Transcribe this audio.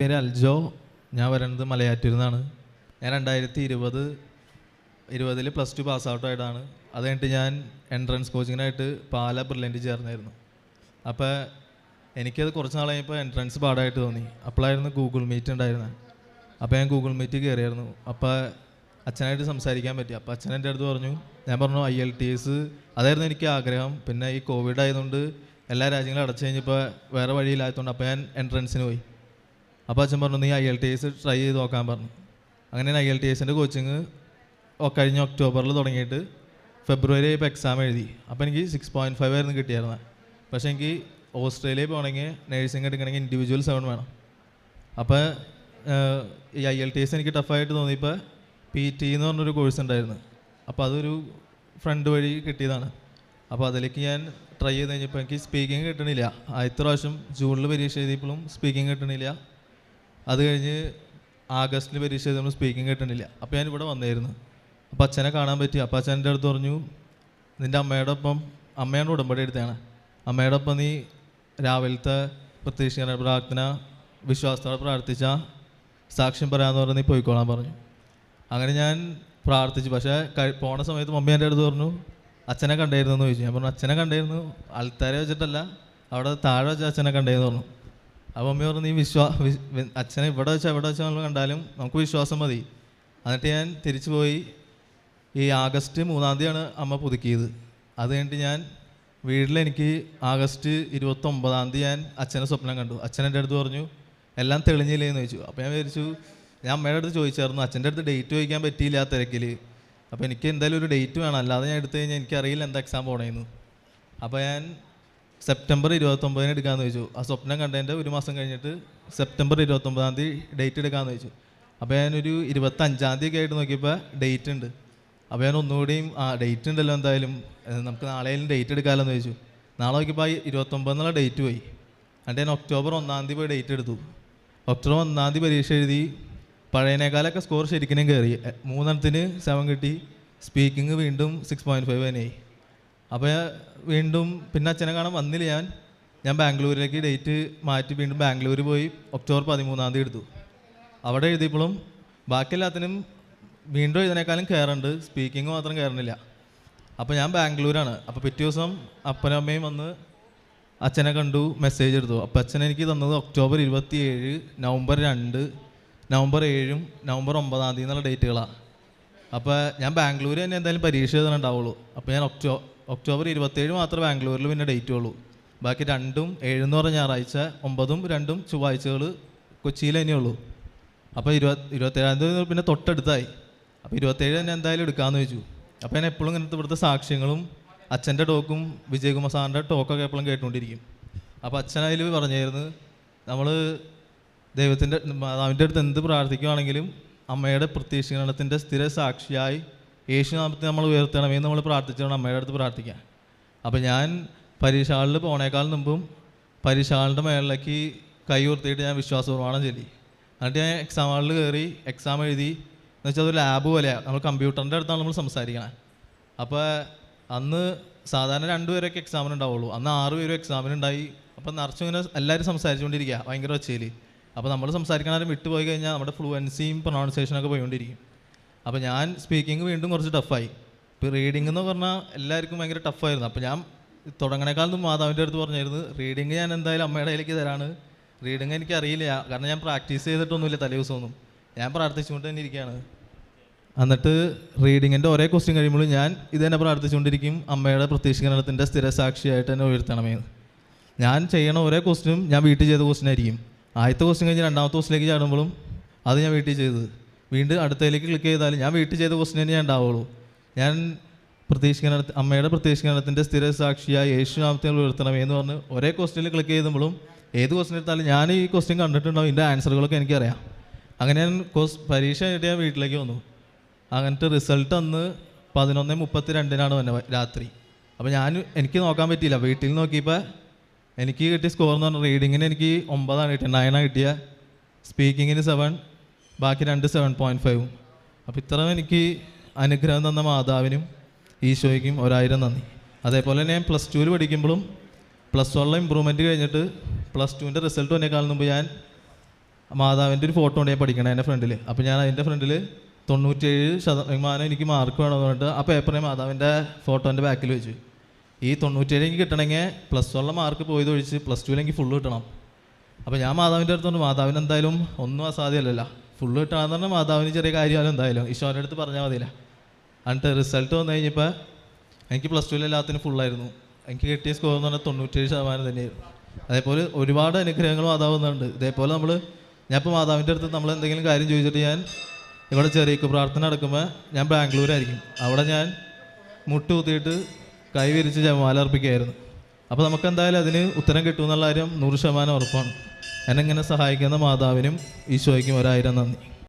പേര് അൽജോ. ഞാൻ വരുന്നത് മലയാറ്റൂരിൽ നിന്നാണ്. ഞാൻ 2020 +2 പാസ് ഔട്ട് ആയിട്ടാണ്. അത് കഴിഞ്ഞിട്ട് ഞാൻ എൻട്രൻസ് കോച്ചിങ്ങിനായിട്ട് പാല ബ്രില്യൻറ്റ് ചേർന്നായിരുന്നു. അപ്പോൾ എനിക്കത് കുറച്ച് നാൾ കഴിഞ്ഞപ്പോൾ എൻട്രൻസ് പാടായിട്ട് തോന്നി. അപ്പോഴായിരുന്നു ഗൂഗിൾ മീറ്റ് ഉണ്ടായിരുന്നത്. അപ്പോൾ ഞാൻ ഗൂഗിൾ മീറ്റ് കയറിയായിരുന്നു. അപ്പോൾ അച്ഛനായിട്ട് സംസാരിക്കാൻ പറ്റി. അപ്പോൾ അച്ഛൻ എൻ്റെ അടുത്ത് പറഞ്ഞു, ഞാൻ പറഞ്ഞു IELTS അതായിരുന്നു എനിക്ക് ആഗ്രഹം. പിന്നെ ഈ കോവിഡ് ആയതുകൊണ്ട് എല്ലാ രാജ്യങ്ങളും അടച്ചു കഴിഞ്ഞപ്പോൾ വേറെ വഴിയില്ലാത്തതുകൊണ്ട് അപ്പോൾ ഞാൻ എൻട്രൻസിന് പോയി. അപ്പോൾ അച്ഛൻ പറഞ്ഞു, നീ IELTS ട്രൈ ചെയ്ത് നോക്കാൻ പറഞ്ഞു. അങ്ങനെ ഞാൻ IELTSൻ്റെ കോച്ചിങ് കഴിഞ്ഞ ഒക്ടോബറിൽ തുടങ്ങിയിട്ട് ഫെബ്രുവരി ഇപ്പോൾ എക്സാം എഴുതി. അപ്പോൾ എനിക്ക് 6.5 ആയിരുന്നു കിട്ടിയായിരുന്നത്. പക്ഷേ എനിക്ക് ഓസ്ട്രേലിയയിൽ പോകണമെങ്കിൽ നേഴ്സിംഗ് എടുക്കണമെങ്കിൽ ഇൻഡിവിജ്വൽ 7 വേണം. അപ്പോൾ ഈ IELTS എനിക്ക് ടഫായിട്ട് തോന്നിയപ്പോൾ PT എന്ന് പറഞ്ഞൊരു കോഴ്സ് ഉണ്ടായിരുന്നു. അപ്പോൾ അതൊരു ഫ്രണ്ട് വഴി കിട്ടിയതാണ്. അപ്പോൾ അതിലേക്ക് ഞാൻ ട്രൈ ചെയ്ത് കഴിഞ്ഞപ്പോൾ എനിക്ക് സ്പീക്കിംഗ് കിട്ടണില്ല. ആദ്യത്തെ പ്രാവശ്യം ജൂണിൽ പരീക്ഷ എഴുതിയപ്പോഴും സ്പീക്കിംഗ് കിട്ടണില്ല. അത് കഴിഞ്ഞ് ആഗസ്റ്റിൽ പരീക്ഷ എഴുതുമ്പോൾ സ്പീക്കിംഗ് കിട്ടണില്ല. അപ്പോൾ ഞാൻ ഇവിടെ വന്നായിരുന്നു. അപ്പോൾ അച്ഛനെ കാണാൻ പറ്റി. അപ്പോൾ അച്ഛൻ എൻ്റെ അടുത്ത് പറഞ്ഞു, നിൻ്റെ അമ്മയുടെ ഒപ്പം, അമ്മയാണ് ഉടമ്പടി എടുത്തതാണ്, അമ്മയുടെ ഒപ്പം നീ രാവിലത്തെ പ്രത്യക്ഷീകരണ പ്രാർത്ഥന വിശ്വാസത്തോടെ പ്രാർത്ഥിച്ച സാക്ഷ്യം പറയാമെന്ന് പറഞ്ഞ് നീ പോയിക്കോളാൻ പറഞ്ഞു. അങ്ങനെ ഞാൻ പ്രാർത്ഥിച്ചു. പക്ഷേ പോണ സമയത്ത് മമ്മി എൻ്റെ അടുത്ത് പറഞ്ഞു, അച്ഛനെ കണ്ടായിരുന്നു എന്ന് ചോദിച്ചു. ഞാൻ പറഞ്ഞു, അച്ഛനെ കണ്ടായിരുന്നു, ആൾക്കാരെ വെച്ചിട്ടല്ല, അവിടെ താഴെ വെച്ച അച്ഛനെ കണ്ടായിരുന്നു പറഞ്ഞു. അപ്പോൾ മമ്മി പറഞ്ഞു, നീ അച്ഛനെ ഇവിടെ വെച്ചാൽ എവിടെ വെച്ചാൽ നമ്മൾ കണ്ടാലും നമുക്ക് വിശ്വാസം മതി. എന്നിട്ട് ഞാൻ തിരിച്ചു പോയി. ഈ ആഗസ്റ്റ് 3-ാം തീയതിയാണ് അമ്മ പുതുക്കിയത്. അത് കഴിഞ്ഞിട്ട് ഞാൻ വീട്ടിലെനിക്ക് ആഗസ്റ്റ് 29-ാം തീയതി ഞാൻ അച്ഛനെ സ്വപ്നം കണ്ടു. അച്ഛൻ എൻ്റെ അടുത്ത് പറഞ്ഞു, എല്ലാം തെളിഞ്ഞില്ലേന്ന് ചോദിച്ചു. അപ്പോൾ ഞാൻ വിചാരിച്ചു, ഞാൻ അമ്മയുടെ അടുത്ത് ചോദിച്ചായിരുന്നു, അച്ഛൻ്റെ അടുത്ത് ഡേറ്റ് ചോദിക്കാൻ പറ്റിയില്ല ആ തിരക്കിൽ. അപ്പോൾ എനിക്ക് എന്തായാലും ഒരു ഡേറ്റ് വേണം, അല്ലാതെ ഞാൻ എടുത്തു കഴിഞ്ഞാൽ എനിക്കറിയില്ല എന്താ എക്സാം പോകണമെന്ന്. അപ്പോൾ ഞാൻ സെപ്റ്റംബർ 29-ന് എടുക്കാമെന്ന് ചോദിച്ചു. ആ സ്വപ്നം കണ്ടതിൻ്റെ ഒരു മാസം കഴിഞ്ഞിട്ട് സെപ്റ്റംബർ 29-ാം തീയതി ഡേറ്റ് എടുക്കാമെന്ന് ചോദിച്ചു. അപ്പോൾ ഞാനൊരു 25-ാം തീയതി ആയിട്ട് നോക്കിയപ്പോൾ ഡേറ്റ് ഉണ്ട്. അപ്പോൾ ഞാൻ ഒന്നുകൂടിയും ഡേറ്റ് ഉണ്ടല്ലോ, എന്തായാലും നമുക്ക് നാളെയും ഡേറ്റ് എടുക്കാമല്ലോ ചോദിച്ചു. നാളെ നോക്കിയപ്പോൾ 29 ഡേറ്റ് പോയി. എന്നിട്ട് ഞാൻ ഒക്ടോബർ 1-ാം തീയതി പോയി ഡേറ്റ് എടുത്തു. ഒക്ടോബർ 1-ാം തീയതി പരീക്ഷ എഴുതി. പഴയനേക്കാളൊക്കെ സ്കോർ ശരിക്കും കയറി. 3 7 കിട്ടി. സ്പീക്കിംഗ് വീണ്ടും 6.5 തന്നെയായി. അപ്പോൾ വീണ്ടും പിന്നെ അച്ഛനെ കാണാൻ വന്നില്ല. ഞാൻ ബാംഗ്ലൂരിലേക്ക് ഡേറ്റ് മാറ്റി വീണ്ടും ബാംഗ്ലൂർ പോയി ഒക്ടോബർ 13-ാം തീയതി എടുത്തു. അവിടെ എഴുതിയപ്പോഴും ബാക്കി എല്ലാത്തിനും വീണ്ടും എഴുതിനേക്കാളും കയറുന്നുണ്ട്, സ്പീക്കിംഗ് മാത്രം കയറുന്നില്ല. അപ്പോൾ ഞാൻ ബാംഗ്ലൂരാണ്. അപ്പോൾ പിറ്റേ ദിവസം അപ്പനും അമ്മയും വന്ന് അച്ഛനെ കണ്ടു, മെസ്സേജ് എടുത്തു. അപ്പോൾ അച്ഛൻ എനിക്ക് തന്നത് ഒക്ടോബർ 27, നവംബർ 2, നവംബർ 7, നവംബർ 9-ാം തീയതി എന്നുള്ള ഡേറ്റുകളാണ്. അപ്പോൾ ഞാൻ ബാംഗ്ലൂർ തന്നെ എന്തായാലും പരീക്ഷ എഴുതാനുണ്ടാവുള്ളൂ. അപ്പോൾ ഞാൻ ഒക്ടോബർ 27 മാത്രമേ ബാംഗ്ലൂരിൽ പിന്നെ ഡേറ്റ് ഉള്ളൂ. ബാക്കി 2ഉം 7 എന്ന് പറഞ്ഞ ഞായറാഴ്ച, 9ഉം 2ഉം ചൊവ്വാഴ്ചകൾ കൊച്ചിയിൽ തന്നെയുള്ളൂ. അപ്പോൾ 27-ാം തീയതി പിന്നെ തൊട്ടടുത്തായി. അപ്പോൾ 27 തന്നെ എന്തായാലും എടുക്കാമെന്ന് ചോദിച്ചു. അപ്പോൾ ഞാൻ എപ്പോഴും ഇങ്ങനത്തെ ഇവിടുത്തെ സാക്ഷ്യങ്ങളും അച്ഛൻ്റെ ടോക്കും വിജയകുമാർ സാറിൻ്റെ ടോക്കൊക്കെ എപ്പോഴും കേട്ടുകൊണ്ടിരിക്കും. അപ്പോൾ അച്ഛൻ അതിൽ പറഞ്ഞായിരുന്നു, നമ്മൾ ദൈവത്തിൻ്റെ മാതാവിൻ്റെ അടുത്ത് എന്ത് പ്രാർത്ഥിക്കുകയാണെങ്കിലും അമ്മയുടെ പ്രത്യക്ഷീകരണത്തിൻ്റെ സ്ഥിര സാക്ഷിയായി യേശുനാമത്തെ നമ്മൾ ഉയർത്തണമെന്ന് നമ്മൾ പ്രാർത്ഥിച്ചാണ് അമ്മയുടെ അടുത്ത് പ്രാർത്ഥിക്കാൻ. അപ്പോൾ ഞാൻ പരീക്ഷ ഹാളിൽ പോണേക്കാൾ മുമ്പും പരീക്ഷ ഹാളിൻ്റെ മേളിലേക്ക് കൈ ഉയർത്തിയിട്ട് ഞാൻ വിശ്വാസപ്രമാണം ചൊല്ലി. എന്നിട്ട് ഞാൻ എക്സാം ഹാളിൽ കയറി എക്സാം എഴുതി. എന്ന് വെച്ചാൽ അതൊരു ലാബ് പോലെയാണ്, നമ്മൾ കമ്പ്യൂട്ടറിൻ്റെ അടുത്താണ് നമ്മൾ സംസാരിക്കണേ. അപ്പോൾ അന്ന് സാധാരണ 2 പേരൊക്കെ എക്സാമിനുണ്ടാവുള്ളൂ, അന്ന് 6 പേരും എക്സാമിനുണ്ടായി. അപ്പോൾ നിറച്ചും ഇങ്ങനെ എല്ലാവരും സംസാരിച്ചുകൊണ്ടിരിക്കുക ഭയങ്കര ഒച്ചയിൽ. അപ്പോൾ നമ്മൾ സംസാരിക്കണവരും വിട്ടുപോയി കഴിഞ്ഞാൽ നമ്മുടെ ഫ്ലുവൻസിയും പ്രൊണൗൺസിയേഷനൊക്കെ പോയിക്കൊണ്ടിരിക്കും. അപ്പോൾ ഞാൻ സ്പീക്കിംഗ് വീണ്ടും കുറച്ച് ടഫായി. ഇപ്പോൾ റീഡിംഗ് എന്ന് പറഞ്ഞാൽ എല്ലാവർക്കും ഭയങ്കര ടഫായിരുന്നു. അപ്പോൾ ഞാൻ തുടങ്ങണേക്കാളും മാതാവിൻ്റെ അടുത്ത് പറഞ്ഞായിരുന്നു, റീഡിങ് ഞാൻ എന്തായാലും അമ്മയുടെ കയ്യിലേക്ക് തരാണ്. റീഡിങ് എനിക്ക് അറിയില്ല, കാരണം ഞാൻ പ്രാക്ടീസ് ചെയ്തിട്ടൊന്നുമില്ല തലേ ദിവസമൊന്നും. ഞാൻ പ്രാർത്ഥിച്ചുകൊണ്ട് തന്നെ ഇരിക്കുകയാണ്. എന്നിട്ട് റീഡിങ്ങിൻ്റെ ഓരോ ക്വസ്റ്റ്യൻ കഴിയുമ്പോഴും ഞാൻ ഇത് തന്നെ പ്രാർത്ഥിച്ചുകൊണ്ടിരിക്കും, അമ്മയുടെ പ്രത്യക്ഷീകരണത്തിൻ്റെ സ്ഥിരസാക്ഷിയായിട്ട് തന്നെ ഉയർത്തണമെന്ന്. ഞാൻ ചെയ്യണ ഓരോ ക്വസ്റ്റ്യനും ഞാൻ വീട്ടിൽ ചെയ്ത ക്വസ്റ്റ്യൻ ആയിരിക്കും. ആദ്യത്തെ ക്വസ്റ്റ്യൻ കഴിഞ്ഞ് 2ാമത്തെ ക്വസ്റ്റ്യനിലേക്ക് ചാടുമ്പോഴും അത് ഞാൻ വീട്ടിൽ ചെയ്തത്. വീണ്ടും അടുത്തതിലേക്ക് ക്ലിക്ക് ചെയ്താലും ഞാൻ വീട്ടിൽ ചെയ്ത ക്വസ്റ്റ്യൻ തന്നെ ഞാൻ ഉണ്ടാവുള്ളൂ. ഞാൻ അമ്മയുടെ പ്രത്യക്ഷീകരണത്തിൻ്റെ സ്ഥിരസാക്ഷിയായി യേശുനാമത്തെ ഉയർത്തണമെന്ന് പറഞ്ഞ് ഒരേ ക്വസ്റ്റ്യനിൽ ക്ലിക്ക് ചെയ്യുമ്പോഴും ഏത് ക്വസ്റ്റ്യൻ എടുത്താലും ഞാൻ ഈ ക്വസ്റ്റ്യൻ കണ്ടിട്ടുണ്ടാവും, ഇതിൻ്റെ ആൻസറുകളൊക്കെ എനിക്കറിയാം. അങ്ങനെ ഞാൻ പരീക്ഷ കഴിഞ്ഞിട്ട് ഞാൻ വീട്ടിലേക്ക് വന്നു. അങ്ങനത്തെ റിസൾട്ട് അന്ന് 11:32 വന്നെ രാത്രി. അപ്പോൾ എനിക്ക് നോക്കാൻ പറ്റിയില്ല. വീട്ടിൽ നോക്കിയപ്പോൾ എനിക്ക് കിട്ടിയ സ്കോർ എന്ന് പറഞ്ഞാൽ റീഡിങ്ങിന് എനിക്ക് 9 കിട്ടിയത്, 9 കിട്ടിയ, സ്പീക്കിങ്ങിന് 7, ബാക്കി 2 7.5. അപ്പോൾ ഇത്രയും എനിക്ക് അനുഗ്രഹം തന്ന മാതാവിനും ഈശോയ്ക്കും 1000 നന്ദി. അതേപോലെ തന്നെ ഞാൻ +2 പഠിക്കുമ്പോഴും +1 ഇമ്പ്രൂവ്മെൻറ്റ് കഴിഞ്ഞിട്ട് +2ൻ്റെ റിസൾട്ട് വന്നേക്കാളും മുമ്പ് ഞാൻ മാതാവിൻ്റെ ഒരു ഫോട്ടോ ഉണ്ട് ഞാൻ പഠിക്കണേ എൻ്റെ ഫ്രണ്ടിൽ. അപ്പോൾ ഞാൻ അതിൻ്റെ ഫ്രണ്ടിൽ 97% എനിക്ക് മാർക്ക് വേണമെന്ന് പറഞ്ഞിട്ട് ആ പേപ്പറിനെ മാതാവിൻ്റെ ഫോട്ടോൻ്റെ ബാക്കിൽ വെച്ചു. ഈ 97 എനിക്ക് കിട്ടണമെങ്കിൽ +1 മാർക്ക് പോയതൊഴിച്ച് +2 എനിക്ക് ഫുള്ള് കിട്ടണം. അപ്പോൾ ഞാൻ മാതാവിൻ്റെ അടുത്തുകൊണ്ട് മാതാവിന് എന്തായാലും ഒന്നും അസാധ്യമല്ലല്ലോ, ഫുള്ള് കിട്ടണമെന്ന് പറഞ്ഞാൽ മാതാവിന് ചെറിയ കാര്യമായാലും എന്തായാലും ഈശോൻ്റെ അടുത്ത് പറഞ്ഞാൽ മതിയില്ല. എന്നിട്ട് റിസൾട്ട് വന്നു കഴിഞ്ഞപ്പോൾ എനിക്ക് +2 എല്ലാത്തിനും ഫുള്ളായിരുന്നു. എനിക്ക് കിട്ടിയ സ്കോർ എന്ന് പറഞ്ഞാൽ 97% തന്നെയായിരുന്നു. അതേപോലെ ഒരുപാട് അനുഗ്രഹങ്ങൾ മാതാവ് വന്നിട്ടുണ്ട്. ഇതേപോലെ ഞാൻ ഇപ്പോൾ മാതാവിൻ്റെ അടുത്ത് നമ്മൾ എന്തെങ്കിലും കാര്യം ചോദിച്ചിട്ട് ഞാൻ ഇവിടെ ചെറിയ പ്രാർത്ഥന നടക്കുമ്പോൾ ഞാൻ ബാംഗ്ലൂരായിരിക്കും, അവിടെ ഞാൻ മുട്ടുകുത്തിയിട്ട് കൈ വിരിച്ച് ജപമാല അർപ്പിക്കുകയായിരുന്നു. അപ്പോൾ നമുക്ക് എന്തായാലും അതിന് ഉത്തരം കിട്ടുമെന്നുള്ള കാര്യം 100% ഉറപ്പാണ്. എന്നെ ഇങ്ങനെ സഹായിക്കുന്ന മാതാവിനും ഈശോയ്ക്കും 1000 നന്ദി.